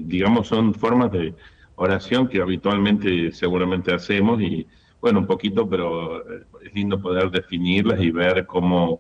digamos, son formas de oración que habitualmente seguramente hacemos y, bueno, un poquito, pero es lindo poder definirlas y ver cómo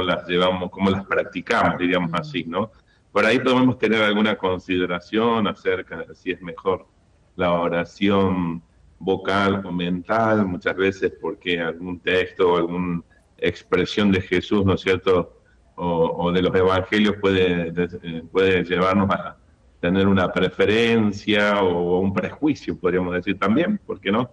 las llevamos, cómo las practicamos, diríamos Mm. así, ¿no? Por ahí podemos tener alguna consideración acerca de si es mejor la oración vocal o mental, muchas veces porque algún texto o alguna expresión de Jesús, ¿no es cierto? O de los evangelios puede llevarnos a tener una preferencia o un prejuicio, podríamos decir también, ¿por qué no?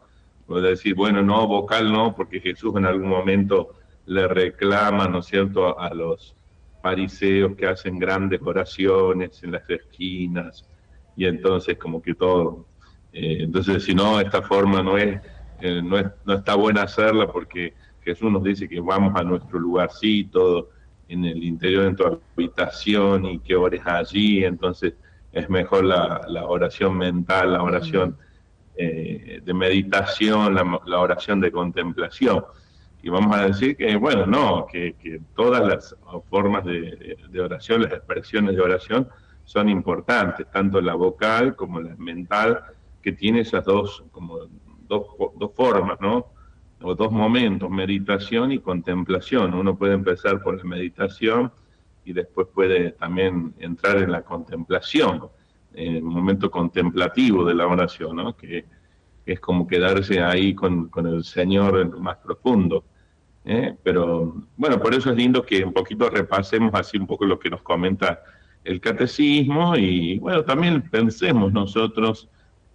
Puede decir, bueno, no, vocal no, porque Jesús en algún momento le reclama, ¿no es cierto?, a los fariseos que hacen grandes oraciones en las esquinas, y entonces como que todo, entonces si no, esta forma no está buena hacerla porque Jesús nos dice que vamos a nuestro lugarcito, en el interior de tu habitación y que ores allí, entonces es mejor la oración mental, la oración Mm. de meditación, la oración de contemplación. Y vamos a decir que, bueno, no, que todas las formas de oración, las expresiones de oración son importantes, tanto la vocal como la mental, que tiene esas dos formas, ¿no? O dos momentos, meditación y contemplación. Uno puede empezar por la meditación y después puede también entrar en la contemplación, en el momento contemplativo de la oración, ¿no? Que es como quedarse ahí con el Señor en lo más profundo. Pero bueno, por eso es lindo que un poquito repasemos así un poco lo que nos comenta el catecismo y bueno, también pensemos nosotros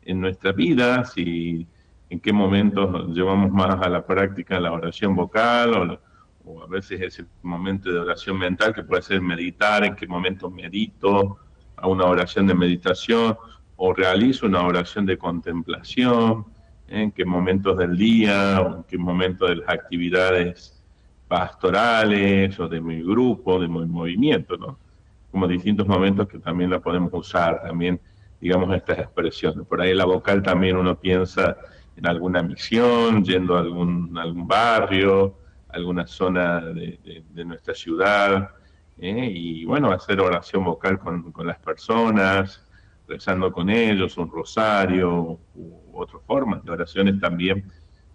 en nuestra vida, si en qué momentos llevamos más a la práctica la oración vocal o a veces ese momento de oración mental que puede ser meditar, en qué momento medito a una oración de meditación o realizo una oración de contemplación, en qué momentos del día o en qué momentos de las actividades pastorales o de mi grupo, de mi movimiento, ¿no? Como distintos momentos que también la podemos usar, también, digamos, estas expresiones. Por ahí la vocal también uno piensa en alguna misión, yendo a algún barrio, alguna zona de nuestra ciudad, y bueno, hacer oración vocal con las personas, rezando con ellos, un rosario u otras formas de oraciones también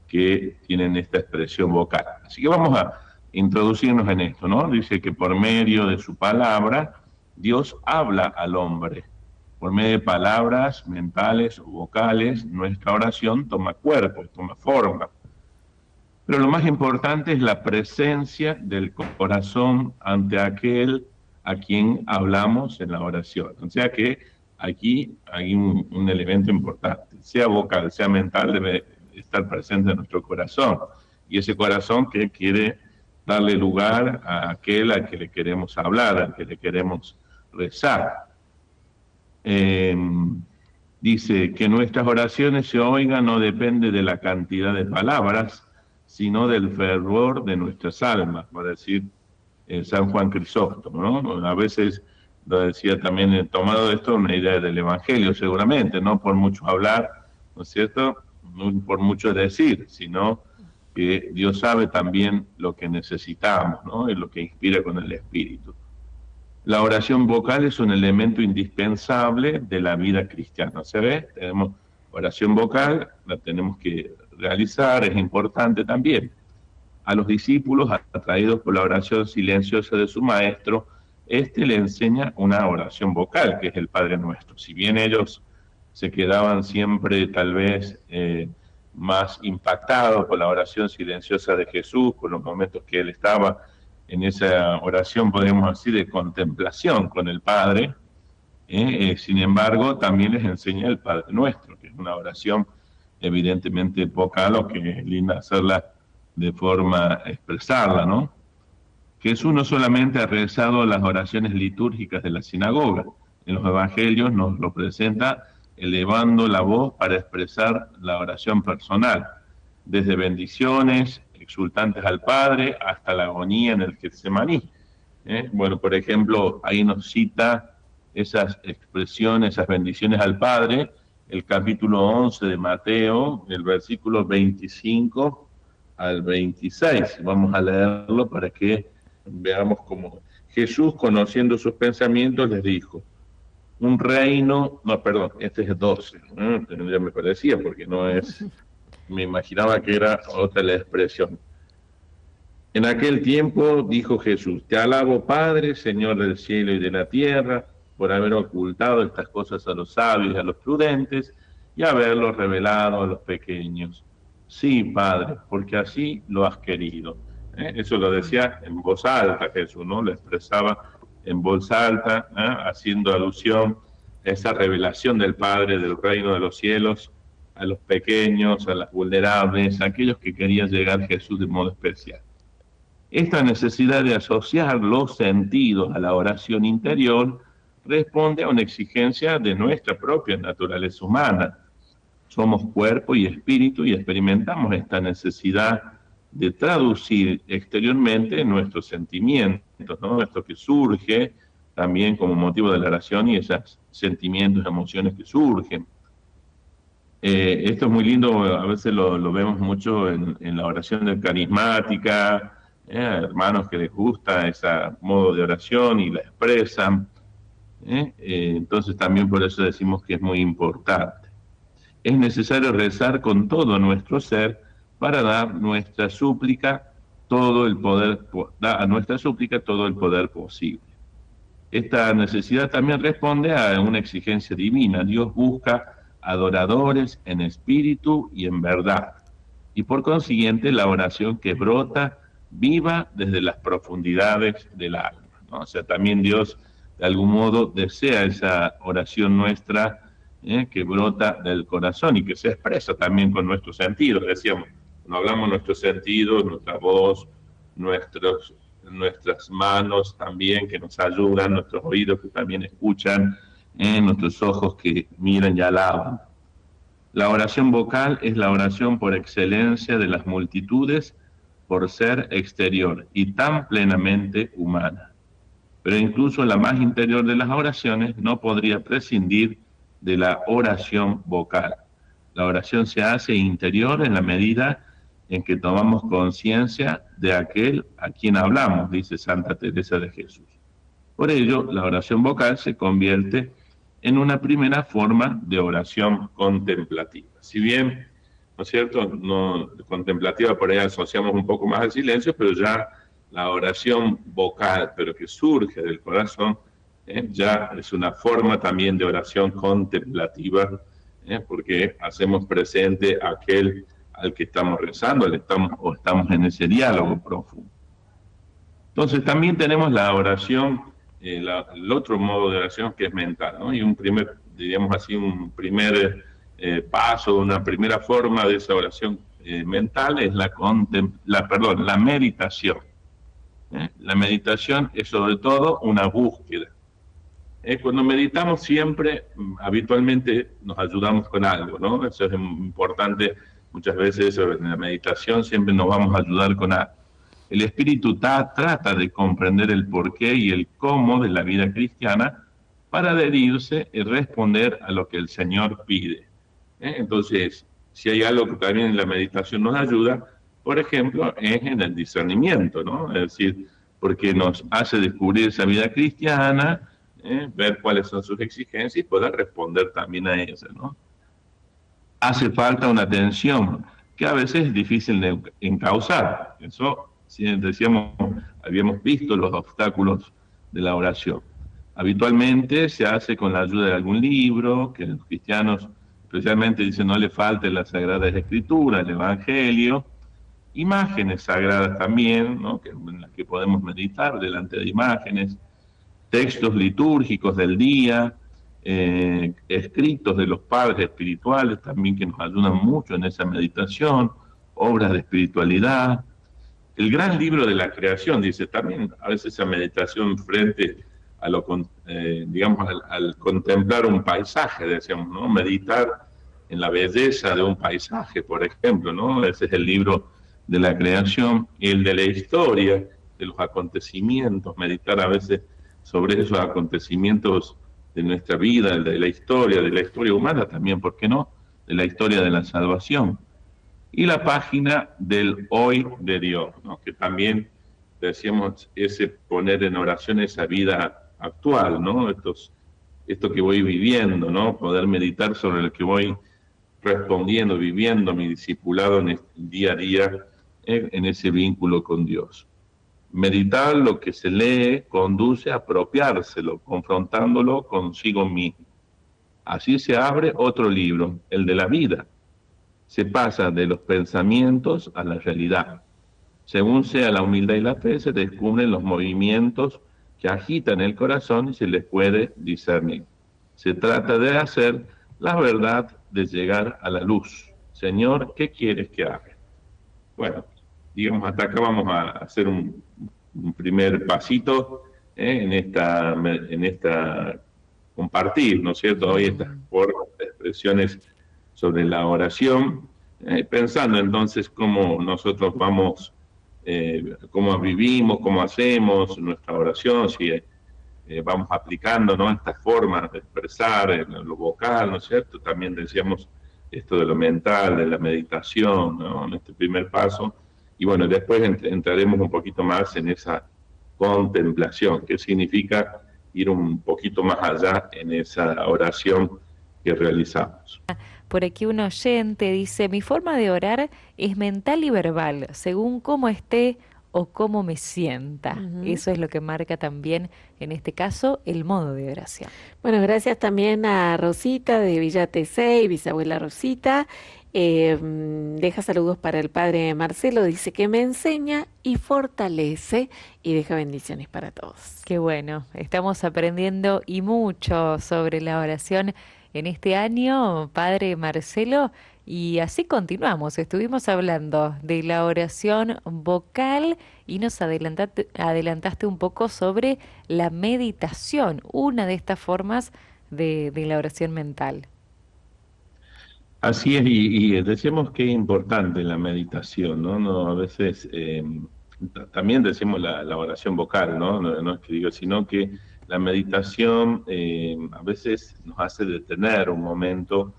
que tienen esta expresión vocal. Así que vamos a introducirnos en esto, ¿no? Dice que por medio de su palabra Dios habla al hombre. Por medio de palabras mentales o vocales, nuestra oración toma cuerpo, toma forma. Pero lo más importante es la presencia del corazón ante aquel a quien hablamos en la oración. O sea que aquí hay un elemento importante, sea vocal, sea mental, debe estar presente en nuestro corazón. Y ese corazón que quiere darle lugar a aquel al que le queremos hablar, al que le queremos rezar. Eh, Dice que nuestras oraciones se oigan no depende de la cantidad de palabras, sino del fervor de nuestras almas, va a decir San Juan Crisóstomo, ¿no? A veces lo decía también, tomado de esto una idea del Evangelio, seguramente, no por mucho hablar, ¿no es cierto? No por mucho decir, sino que Dios sabe también lo que necesitamos, ¿no? Es lo que inspira con el Espíritu. La oración vocal es un elemento indispensable de la vida cristiana. ¿Se ve? Tenemos oración vocal, la tenemos que realizar, es importante también. A los discípulos, atraídos por la oración silenciosa de su maestro, este le enseña una oración vocal, que es el Padre Nuestro. Si bien ellos se quedaban siempre tal vez más impactados por la oración silenciosa de Jesús, con los momentos que él estaba en esa oración, podemos decir, de contemplación con el Padre. Sin embargo, también les enseña el Padre Nuestro, que es una oración evidentemente vocal, o que es linda hacerla de forma expresarla, ¿no? Jesús no solamente ha rezado las oraciones litúrgicas de la sinagoga, en los evangelios nos lo presenta elevando la voz para expresar la oración personal, desde bendiciones exultantes al Padre hasta la agonía en el Getsemaní. Bueno, por ejemplo, ahí nos cita esas expresiones, esas bendiciones al Padre, el capítulo 11 de Mateo, el versículo 25 al 26. Vamos a leerlo para que veamos cómo Jesús, conociendo sus pensamientos, les dijo: un reino, no, perdón, este es 12, ya me parecía, porque no es, me imaginaba que era otra la expresión. En aquel tiempo dijo Jesús: te alabo, Padre, Señor del cielo y de la tierra, por haber ocultado estas cosas a los sabios y a los prudentes y haberlo revelado a los pequeños. Sí, Padre, porque así lo has querido. Eso lo decía en voz alta Jesús, ¿no? Lo expresaba en voz alta, haciendo alusión a esa revelación del Padre del reino de los cielos a los pequeños, a los vulnerables, a aquellos que quería llegar Jesús de modo especial. Esta necesidad de asociar los sentidos a la oración interior responde a una exigencia de nuestra propia naturaleza humana. Somos cuerpo y espíritu y experimentamos esta necesidad de traducir exteriormente nuestros sentimientos, ¿no? Esto que surge también como motivo de la oración y esos sentimientos, emociones que surgen. Esto es muy lindo, a veces lo vemos mucho en la oración del carismática, hermanos que les gusta ese modo de oración y la expresan. Entonces también por eso decimos que es muy importante. Es necesario rezar con todo nuestro ser para dar nuestra súplica todo el poder, a nuestra súplica todo el poder posible. Esta necesidad también responde a una exigencia divina. Dios busca adoradores en espíritu y en verdad. Y por consiguiente la oración que brota viva desde las profundidades del alma, ¿no? O sea, también Dios de algún modo desea esa oración nuestra que brota del corazón y que se expresa también con nuestros sentidos. Decíamos, cuando hablamos nuestros sentidos, nuestra voz, nuestras manos también que nos ayudan, nuestros oídos que también escuchan, nuestros ojos que miran y alaban. La oración vocal es la oración por excelencia de las multitudes por ser exterior y tan plenamente humana. Pero incluso la más interior de las oraciones no podría prescindir de la oración vocal. La oración se hace interior en la medida en que tomamos conciencia de aquel a quien hablamos, dice Santa Teresa de Jesús. Por ello, la oración vocal se convierte en una primera forma de oración contemplativa. Si bien, ¿no es cierto?, no, contemplativa por ahí asociamos un poco más al silencio, pero ya la oración vocal, pero que surge del corazón, ya es una forma también de oración contemplativa, porque hacemos presente a aquel al que estamos rezando, estamos en ese diálogo profundo. Entonces también tenemos la oración, el otro modo de oración que es mental, ¿no? Y un primer, diríamos así, un primer paso, una primera forma de esa oración mental es la meditación. La meditación es sobre todo una búsqueda. Cuando meditamos siempre, habitualmente nos ayudamos con algo, ¿no? Eso es importante, muchas veces en la meditación siempre nos vamos a ayudar con algo. El espíritu trata de comprender el porqué y el cómo de la vida cristiana para adherirse y responder a lo que el Señor pide. Entonces, si hay algo que también en la meditación nos ayuda, por ejemplo, es en el discernimiento, ¿no? Es decir, porque nos hace descubrir esa vida cristiana, ver cuáles son sus exigencias y poder responder también a ellas, ¿no? Hace falta una atención que a veces es difícil de encauzar. Eso, si decíamos, habíamos visto los obstáculos de la oración. Habitualmente se hace con la ayuda de algún libro, que los cristianos especialmente dicen no le falte la Sagrada Escritura, el Evangelio, imágenes sagradas también, ¿no? En las que podemos meditar delante de imágenes, textos litúrgicos del día, escritos de los padres espirituales también que nos ayudan mucho en esa meditación, obras de espiritualidad. El gran libro de la creación, dice, también a veces esa meditación frente a lo, digamos, al contemplar un paisaje, decíamos, ¿no? Meditar en la belleza de un paisaje, por ejemplo, ¿no? Ese es el libro de la creación, y el de la historia, de los acontecimientos, meditar a veces sobre esos acontecimientos de nuestra vida, de la historia humana también, ¿por qué no? De la historia de la salvación. Y la página del hoy de Dios, ¿no? Que también decíamos ese poner en oración esa vida actual, ¿no? esto que voy viviendo, ¿no? Poder meditar sobre lo que voy respondiendo, viviendo mi discipulado en el día a día, en ese vínculo con Dios. Meditar lo que se lee conduce a apropiárselo, confrontándolo consigo mismo. Así se abre otro libro, el de la vida. Se pasa de los pensamientos a la realidad. Según sea la humildad y la fe, se descubren los movimientos que agitan el corazón y se les puede discernir. Se trata de hacer la verdad, de llegar a la luz. Señor, ¿qué quieres que haga? Bueno, digamos, hasta acá vamos a hacer un primer pasito en esta compartir, ¿no es cierto? Hoy estas formas, expresiones sobre la oración, pensando entonces cómo nosotros vamos, cómo vivimos, cómo hacemos nuestra oración, si vamos aplicando, ¿no?, estas formas de expresar en lo vocal, ¿no es cierto? También decíamos esto de lo mental, de la meditación, ¿no?, en este primer paso. Y bueno, después entraremos un poquito más en esa contemplación, que significa ir un poquito más allá en esa oración que realizamos. Por aquí un oyente dice, mi forma de orar es mental y verbal, según cómo esté o cómo me sienta. Eso es lo que marca también, en este caso, el modo de oración. Bueno, gracias también a Rosita de Villa Tesey, bisabuela Rosita. Deja saludos para el padre Marcelo, dice que me enseña y fortalece y deja bendiciones para todos. Qué bueno, estamos aprendiendo y mucho sobre la oración en este año, padre Marcelo, y así continuamos. Estuvimos hablando de la oración vocal y nos adelantaste un poco sobre la meditación, una de estas formas de la oración mental. Así es, y decimos que es importante la meditación, ¿no? No, a veces también decimos la oración vocal, ¿no? No es que digo, sino que la meditación a veces nos hace detener un momento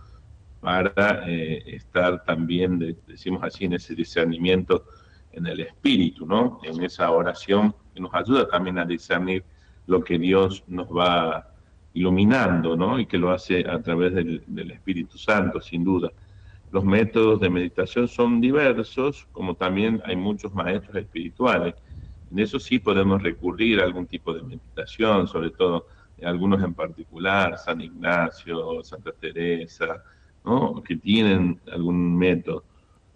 para estar también, decimos así, en ese discernimiento en el espíritu, ¿no? En esa oración que nos ayuda también a discernir lo que Dios nos va iluminando, ¿no? Y que lo hace a través del Espíritu Santo, sin duda. Los métodos de meditación son diversos, como también hay muchos maestros espirituales. En eso sí podemos recurrir a algún tipo de meditación, sobre todo algunos en particular, San Ignacio, Santa Teresa, ¿no?, que tienen algún método.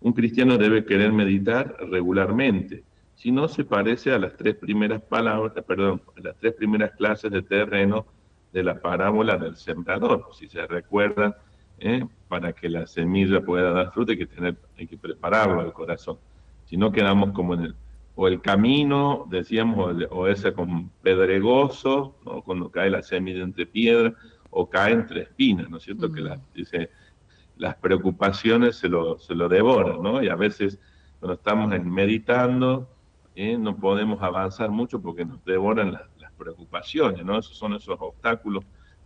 Un cristiano debe querer meditar regularmente, si no se parece a las tres primeras a las tres primeras clases de terreno de la parábola del sembrador. Si se recuerdan, para que la semilla pueda dar fruto hay que prepararlo al corazón. Si no quedamos como o el camino, decíamos, o ese con pedregoso, ¿no?, cuando cae la semilla entre piedras, o cae entre espinas, ¿no es cierto? Que las preocupaciones se lo devoran, ¿no? Y a veces cuando estamos meditando, no podemos avanzar mucho porque nos devoran las preocupaciones, ¿no? Esos son esos obstáculos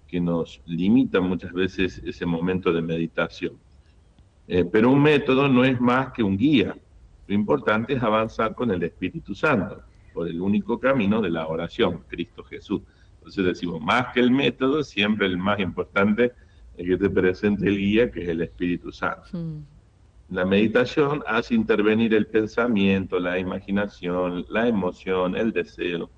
que nos limitan muchas veces ese momento de meditación. Pero un método no es más que un guía. Lo importante es avanzar con el Espíritu Santo, por el único camino de la oración, Cristo Jesús. Entonces decimos, más que el método, siempre el más importante es que te presente el guía, que es el Espíritu Santo. La meditación hace intervenir el pensamiento, la imaginación, la emoción, el deseo.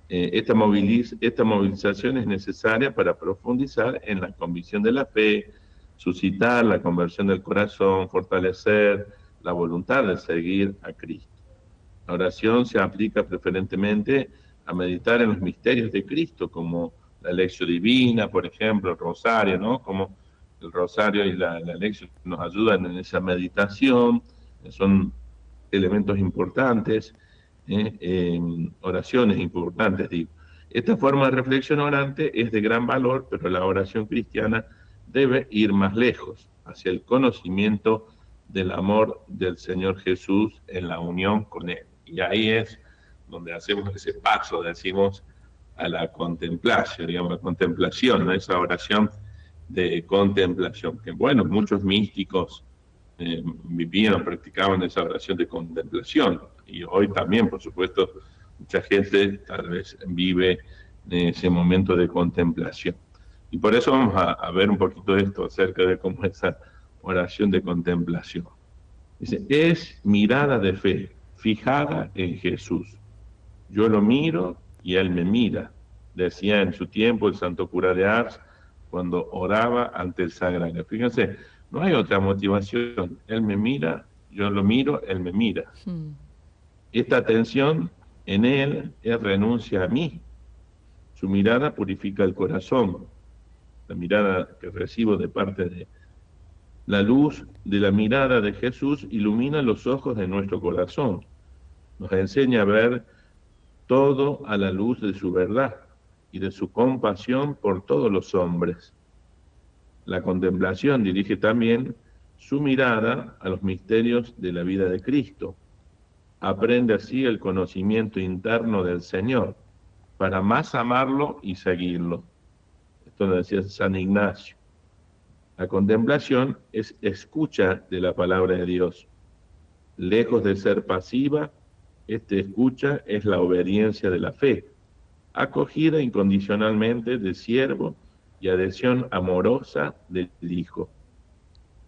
Esta movilización es necesaria para profundizar en la convicción de la fe, suscitar la conversión del corazón, fortalecer la voluntad de seguir a Cristo. La oración se aplica preferentemente a meditar en los misterios de Cristo, como la lección divina, por ejemplo, el rosario, ¿no? Como el rosario y la lección nos ayudan en esa meditación, son elementos importantes, oraciones importantes, digo. Esta forma de reflexión orante es de gran valor, pero la oración cristiana debe ir más lejos, hacia el conocimiento del amor del Señor Jesús en la unión con Él. Y ahí es donde hacemos ese paso, decimos, a la contemplación, digamos, la contemplación, ¿no? Esa oración de contemplación, que bueno, muchos místicos vivían, practicaban esa oración de contemplación, y hoy también, por supuesto, mucha gente tal vez vive ese momento de contemplación. Y por eso vamos a ver un poquito de esto acerca de cómo es esa oración de contemplación. Dice, es mirada de fe, fijada en Jesús. Yo lo miro y Él me mira, decía en su tiempo el santo cura de Ars cuando oraba ante el sagrario. Fíjense, no hay otra motivación. Él me mira, yo lo miro, Él me mira. Esta atención en Él es renuncia a mí. Su mirada purifica el corazón. La mirada que recibo de parte de la luz de la mirada de Jesús ilumina los ojos de nuestro corazón. Nos enseña a ver todo a la luz de su verdad y de su compasión por todos los hombres. La contemplación dirige también su mirada a los misterios de la vida de Cristo. Aprende así el conocimiento interno del Señor para más amarlo y seguirlo. Esto lo decía San Ignacio. La contemplación es escucha de la palabra de Dios. Lejos de ser pasiva, escucha es la obediencia de la fe, acogida incondicionalmente del siervo y adhesión amorosa del Hijo.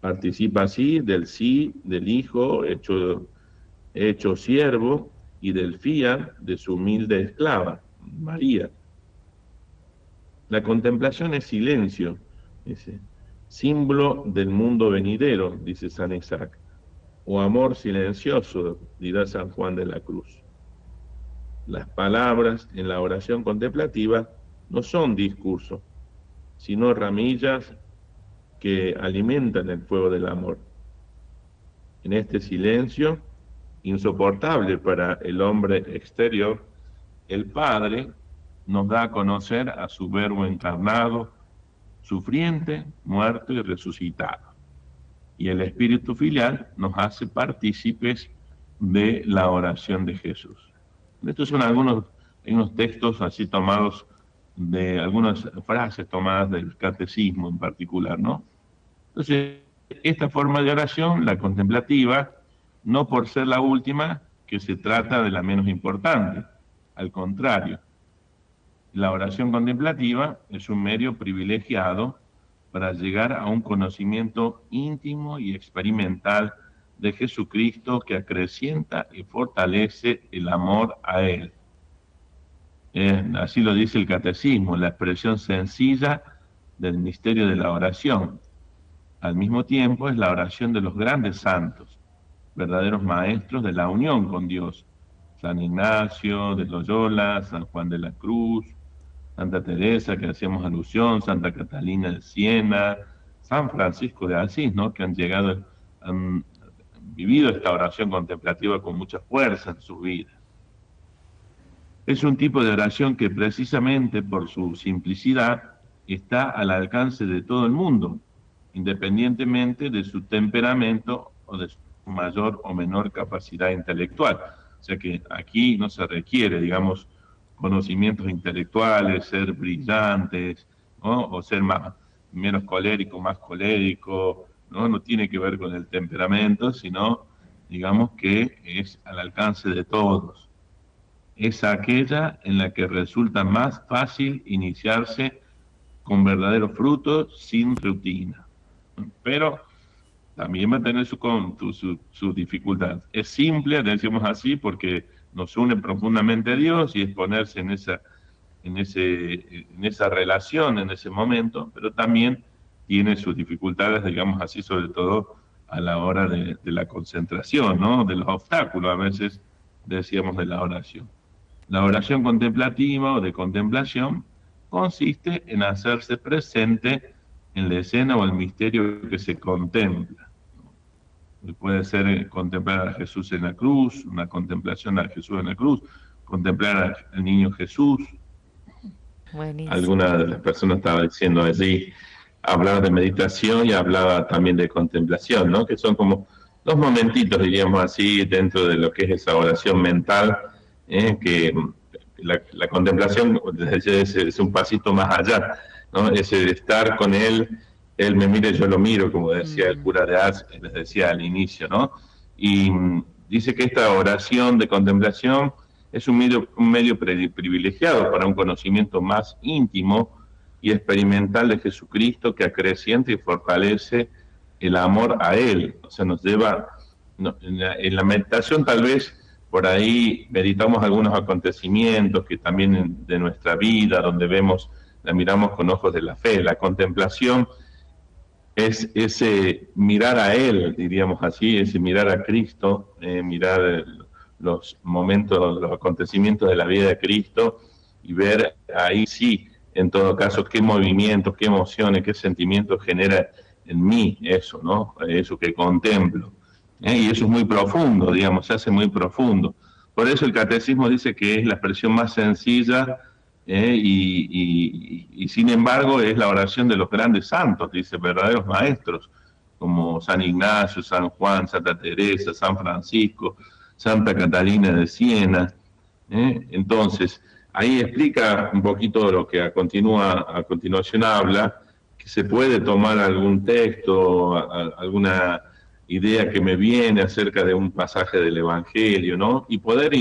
Participa así del sí del Hijo hecho siervo y del fiat de su humilde esclava, María. La contemplación es silencio, dice, símbolo del mundo venidero, dice San Isaac, o amor silencioso, dirá San Juan de la Cruz. Las palabras en la oración contemplativa no son discurso, sino ramillas que alimentan el fuego del amor. En este silencio, insoportable para el hombre exterior, el Padre nos da a conocer a su Verbo encarnado, sufriente, muerto y resucitado. Y el Espíritu Filial nos hace partícipes de la oración de Jesús. Estos son unos textos así tomados de algunas frases tomadas del catecismo en particular, ¿no? Entonces, esta forma de oración, la contemplativa, no por ser la última, que se trata de la menos importante, al contrario. La oración contemplativa es un medio privilegiado para llegar a un conocimiento íntimo y experimental de Jesucristo que acrecienta y fortalece el amor a Él. Así lo dice el catecismo, la expresión sencilla del misterio de la oración. Al mismo tiempo es la oración de los grandes santos, verdaderos maestros de la unión con Dios. San Ignacio de Loyola, San Juan de la Cruz, Santa Teresa, que hacíamos alusión, Santa Catalina de Siena, San Francisco de Asís, ¿no? Que han vivido esta oración contemplativa con mucha fuerza en sus vidas. Es un tipo de oración que precisamente por su simplicidad está al alcance de todo el mundo, independientemente de su temperamento o de su mayor o menor capacidad intelectual. O sea que aquí no se requiere, digamos, conocimientos intelectuales, ser brillantes, ¿no? O ser menos colérico, más colérico, ¿no? No tiene que ver con el temperamento, sino, digamos, que es al alcance de todos. Es aquella en la que resulta más fácil iniciarse con verdaderos frutos sin rutina. Pero también va a tener su dificultad. Es simple, decimos así, porque nos une profundamente a Dios y es ponerse en esa relación, en ese momento, pero también tiene sus dificultades, digamos así, sobre todo a la hora de la concentración, ¿no? De los obstáculos, a veces decíamos, de la oración. La oración contemplativa o de contemplación consiste en hacerse presente en la escena o el misterio que se contempla. Puede ser contemplar a Jesús en la cruz, una contemplación a Jesús en la cruz, contemplar al niño Jesús. Buenísimo. Alguna de las personas estaba diciendo allí, hablaba de meditación y hablaba también de contemplación, ¿no? Que son como dos momentitos, diríamos así, dentro de lo que es esa oración mental, que la contemplación es un pasito más allá, ¿no? Es el estar con Él me mira y yo lo miro, como decía el cura de Ars, les decía al inicio, ¿no? Y dice que esta oración de contemplación es un medio privilegiado para un conocimiento más íntimo y experimental de Jesucristo que acrecienta y fortalece el amor a Él. O sea, nos lleva, en la meditación tal vez por ahí meditamos algunos acontecimientos que también de nuestra vida, donde vemos, la miramos con ojos de la fe. La contemplación es ese mirar a Él, diríamos así, ese mirar a Cristo, mirar los momentos, los acontecimientos de la vida de Cristo y ver ahí sí, en todo caso, qué movimientos, qué emociones, qué sentimientos genera en mí eso, ¿no? Eso que contemplo. Y eso es muy profundo, digamos, se hace muy profundo. Por eso el catecismo dice que es la expresión más sencilla y sin embargo es la oración de los grandes santos, dice, verdaderos maestros, como San Ignacio, San Juan, Santa Teresa, San Francisco, Santa Catalina de Siena. Entonces, ahí explica un poquito lo que a continuación habla, que se puede tomar algún texto, alguna idea que me viene acerca de un pasaje del Evangelio, ¿no? Y poder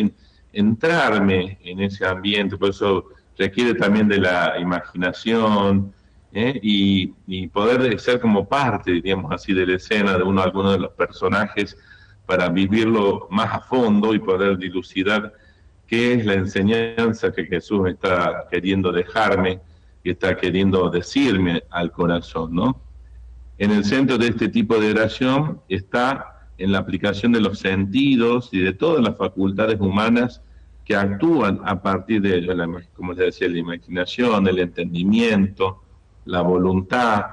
entrarme en ese ambiente, por eso requiere también de la imaginación, y poder ser como parte, digamos así, de la escena de alguno de los personajes para vivirlo más a fondo y poder dilucidar qué es la enseñanza que Jesús está queriendo dejarme y está queriendo decirme al corazón, ¿no? En el centro de este tipo de oración está en la aplicación de los sentidos y de todas las facultades humanas que actúan a partir de, como les decía, la imaginación, el entendimiento, la voluntad,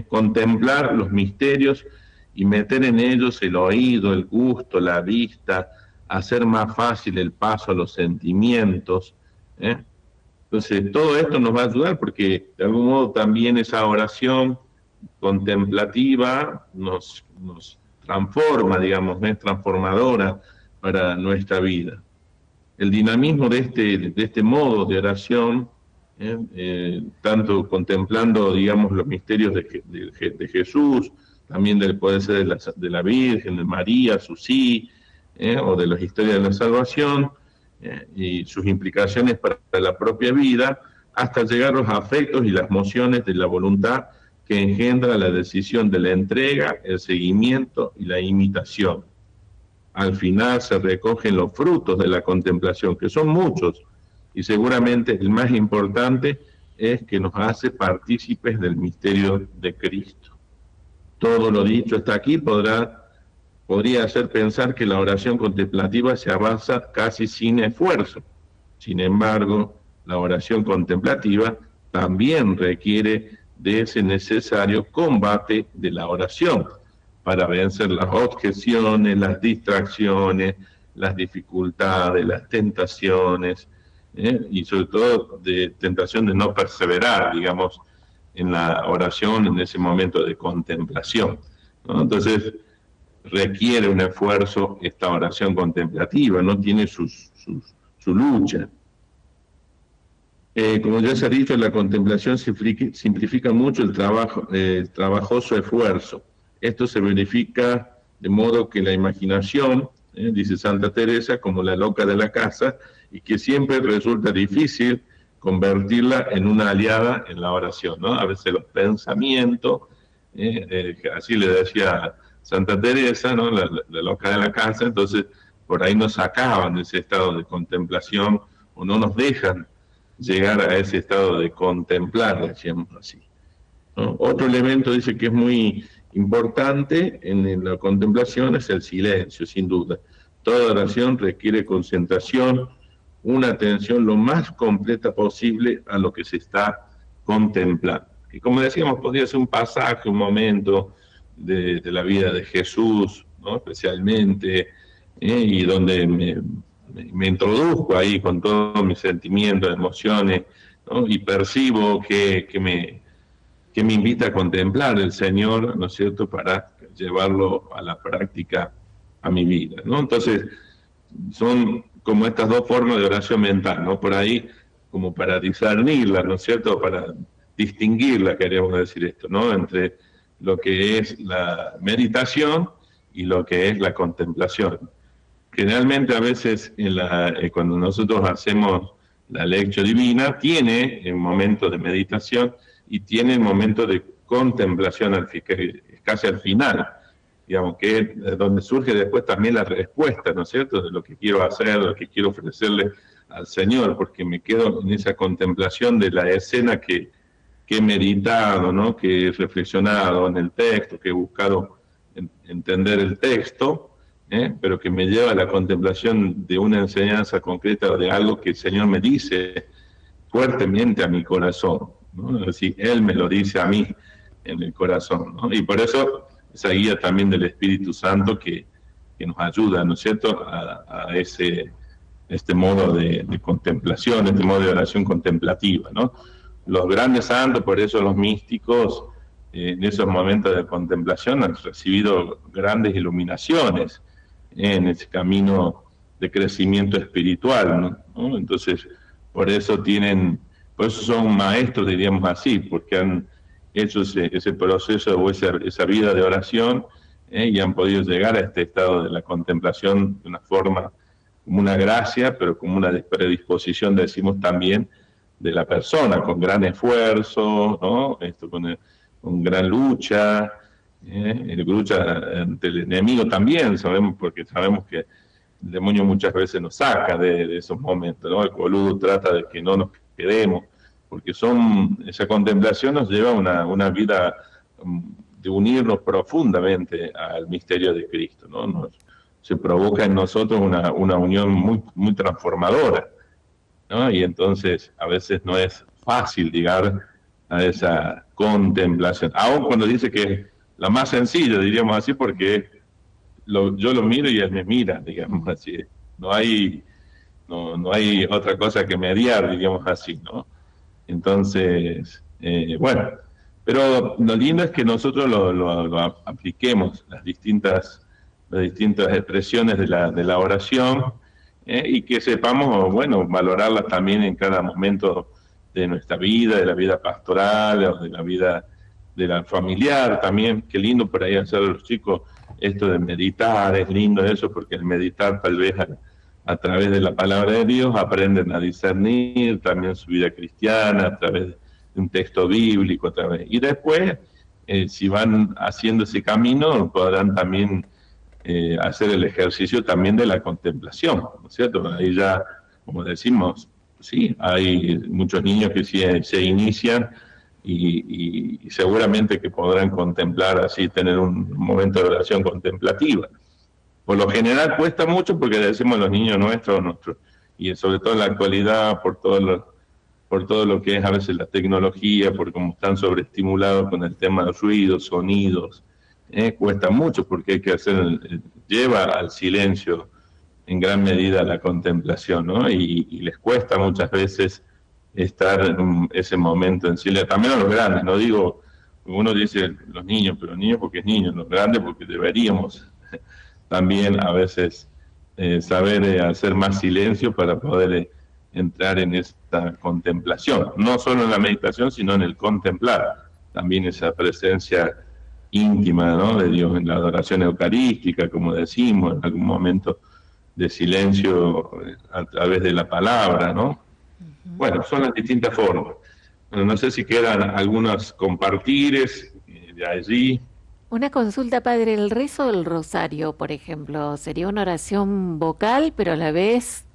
contemplar los misterios y meter en ellos el oído, el gusto, la vista, hacer más fácil el paso a los sentimientos. Entonces, todo esto nos va a ayudar porque de algún modo también esa oración contemplativa nos transforma, digamos, es transformadora para nuestra vida. El dinamismo de este modo de oración, tanto contemplando, digamos, los misterios de Jesús, también puede ser de la Virgen, de María, su sí, o de las historias de la salvación, y sus implicaciones para la propia vida, hasta llegar a los afectos y las emociones de la voluntad que engendra la decisión de la entrega, el seguimiento y la imitación. Al final se recogen los frutos de la contemplación, que son muchos, y seguramente el más importante es que nos hace partícipes del misterio de Cristo. Todo lo dicho hasta aquí podría hacer pensar que la oración contemplativa se avanza casi sin esfuerzo. Sin embargo, la oración contemplativa también requiere de ese necesario combate de la oración para vencer las objeciones, las distracciones, las dificultades, las tentaciones, y sobre todo de tentación de no perseverar, digamos, en la oración en ese momento de contemplación, ¿no? Entonces, requiere un esfuerzo esta oración contemplativa, no tiene su lucha. Como ya se ha dicho, la contemplación simplifica mucho el trabajoso esfuerzo. Esto se verifica de modo que la imaginación, dice Santa Teresa, como la loca de la casa, y que siempre resulta difícil convertirla en una aliada en la oración, ¿no? A veces los pensamientos, así le decía Santa Teresa, ¿no? La loca de la casa, entonces por ahí nos sacaban de ese estado de contemplación o no nos dejan llegar a ese estado de contemplar, decíamos así, ¿no? Otro elemento dice que es muy importante en la contemplación es el silencio, sin duda. Toda oración requiere concentración, una atención lo más completa posible a lo que se está contemplando. Y como decíamos, podría ser un pasaje, un momento de la vida de Jesús, ¿no? Especialmente, y donde me introduzco ahí con todos mis sentimientos, emociones, ¿no? Y percibo que me invita a contemplar el Señor, ¿no es cierto?, para llevarlo a la práctica a mi vida, ¿no? Entonces, son como estas dos formas de oración mental, ¿no? Por ahí, como para discernirla, ¿no es cierto?, para distinguirla, queríamos decir esto, ¿no?, entre lo que es la meditación y lo que es la contemplación. Generalmente a veces cuando nosotros hacemos la lección divina, tiene el momento de meditación y tiene el momento de contemplación que es casi al final, digamos, que es donde surge después también la respuesta, ¿no es cierto?, de lo que quiero hacer, de lo que quiero ofrecerle al Señor, porque me quedo en esa contemplación de la escena que he meditado, ¿no?, que he reflexionado en el texto, que he buscado entender el texto, pero que me lleva a la contemplación de una enseñanza concreta o de algo que el Señor me dice fuertemente a mi corazón, ¿no? Es decir, Él me lo dice a mí en el corazón, ¿no? Y por eso esa guía también del Espíritu Santo que nos ayuda, ¿no es cierto?, a este modo de contemplación, este modo de oración contemplativa, ¿no? Los grandes santos, por eso los místicos, en esos momentos de contemplación han recibido grandes iluminaciones en ese camino de crecimiento espiritual, ¿no? Entonces, por eso son maestros, diríamos así, porque han hecho ese proceso o esa vida de oración, y han podido llegar a este estado de la contemplación de una forma, como una gracia, pero como una predisposición, decimos también, de la persona, con gran esfuerzo, ¿no? Con gran lucha, lucha ante el enemigo también, porque sabemos que el demonio muchas veces nos saca de esos momentos, ¿no? El boludo trata de que no nos quedemos, porque esa contemplación nos lleva a una vida de unirnos profundamente al misterio de Cristo, ¿no? Se provoca en nosotros una unión muy, muy transformadora, ¿no? Y entonces a veces no es fácil llegar a esa contemplación, aun cuando dice que es la más sencilla, diríamos así, porque yo lo miro y él me mira, digamos así. No hay otra cosa que mediar, digamos así, ¿no? Entonces, bueno, pero lo lindo es que nosotros lo apliquemos, las distintas expresiones de la oración, y que sepamos, bueno, valorarlas también en cada momento de nuestra vida, de la vida pastoral, o de la vida de la familiar también. Qué lindo por ahí hacer a los chicos esto de meditar, es lindo eso, porque el meditar tal vez a través de la palabra de Dios aprenden a discernir también su vida cristiana, a través de un texto bíblico, y después, si van haciendo ese camino, podrán también hacer el ejercicio también de la contemplación, ¿no es cierto? Ahí ya, como decimos, sí, hay muchos niños que se inician y seguramente que podrán contemplar así, tener un momento de oración contemplativa. Por lo general cuesta mucho porque decimos los niños nuestros, y sobre todo en la actualidad, por todo lo que es a veces la tecnología, por cómo están sobreestimulados con el tema de ruidos, sonidos, cuesta mucho porque hay que lleva al silencio en gran medida la contemplación, ¿no? Y les cuesta muchas veces estar en ese momento en silencio. También a los grandes, no digo, uno dice los niños, pero niños porque es niños, los grandes porque deberíamos también a veces saber hacer más silencio para poder entrar en esta contemplación, no solo en la meditación, sino en el contemplar, también esa presencia íntima, ¿no?, de Dios en la adoración eucarística, como decimos, en algún momento de silencio a través de la palabra, ¿no? Bueno, son las distintas formas. Bueno, no sé si quedan algunos compartires de allí. Una consulta, padre, el rezo del rosario, por ejemplo, ¿sería una oración vocal, pero a la vez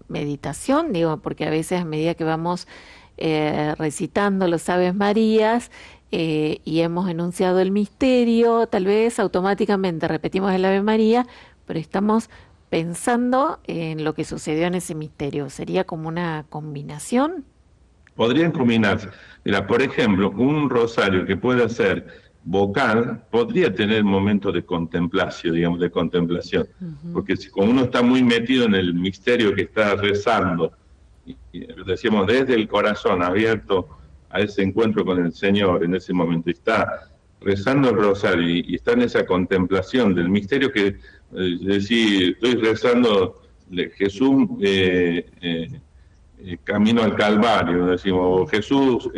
meditación? Digo, porque a veces a medida que vamos recitando los Aves Marías y hemos enunciado el misterio, tal vez automáticamente repetimos el Ave María, pero estamos pensando en lo que sucedió en ese misterio. ¿Sería como una combinación? Podrían combinarse. Mira, por ejemplo, un rosario que pueda ser vocal podría tener momentos de contemplación, digamos, de contemplación. Porque si como uno está muy metido en el misterio que está rezando, y decíamos desde el corazón abierto a ese encuentro con el Señor en ese momento, y está rezando el rosario y está en esa contemplación del misterio que, decir, estoy rezando Jesús camino al Calvario, decimos, Jesús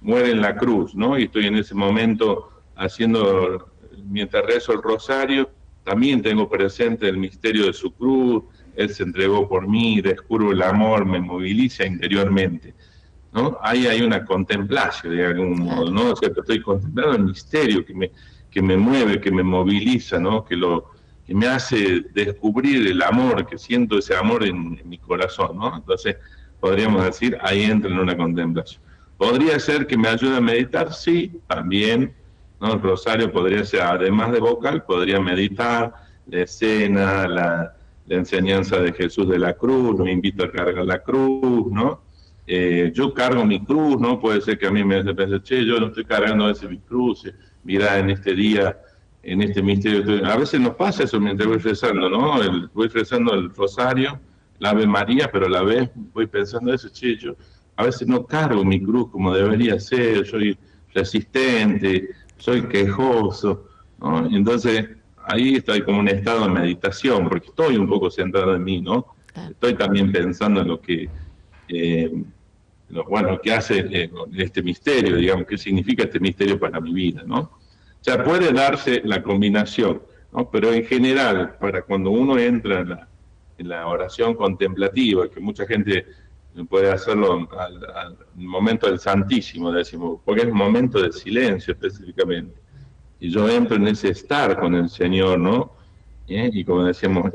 muere en la cruz, ¿no? Y estoy en ese momento mientras rezo el rosario, también tengo presente el misterio de su cruz, Él se entregó por mí, descubro el amor, me moviliza interiormente, ¿no? Ahí hay una contemplación de algún modo, ¿no? O sea, que estoy contemplando el misterio que me mueve, que me moviliza, ¿no? Que me hace descubrir el amor, que siento ese amor en mi corazón, ¿no? Entonces, podríamos decir, ahí entra en una contemplación. ¿Podría ser que me ayude a meditar? Sí, también, ¿no? El rosario podría ser, además de vocal, podría meditar la escena, la enseñanza de Jesús de la cruz, me invito a cargar la cruz, ¿no? Yo cargo mi cruz, ¿no? Puede ser que a mí me pense, che, yo no estoy cargando ese mi cruz, mirá, en este día, en este misterio, a veces nos pasa eso mientras voy rezando, ¿no? Voy rezando el rosario, la Ave María, pero a la vez voy pensando eso, che, yo a veces no cargo mi cruz como debería ser, soy resistente, soy quejoso, ¿no? Entonces, ahí estoy como en un estado de meditación, porque estoy un poco centrado en mí, ¿no? Estoy también pensando en lo que, bueno, que hace este misterio, digamos, qué significa este misterio para mi vida, ¿no? O sea, puede darse la combinación, ¿no? Pero en general, para cuando uno entra en la oración contemplativa, que mucha gente puede hacerlo al momento del Santísimo, decimos, porque es un momento de silencio específicamente. Y yo entro en ese estar con el Señor, ¿no? Y como decíamos,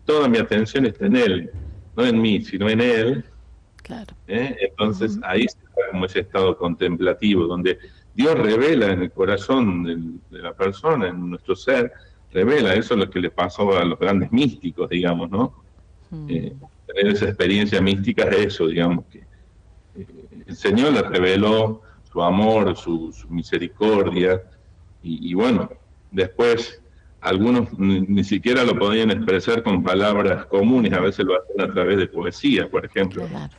toda mi atención está en Él, no en mí, sino en Él. Claro. Entonces ahí está como ese estado contemplativo, donde Dios revela en el corazón de la persona, en nuestro ser, revela. Eso es lo que le pasó a los grandes místicos, digamos, ¿no? Tener esa experiencia mística es eso, digamos, que el Señor le reveló su amor, su misericordia, y bueno, después algunos ni siquiera lo podían expresar con palabras comunes, a veces lo hacen a través de poesía, por ejemplo. Claro.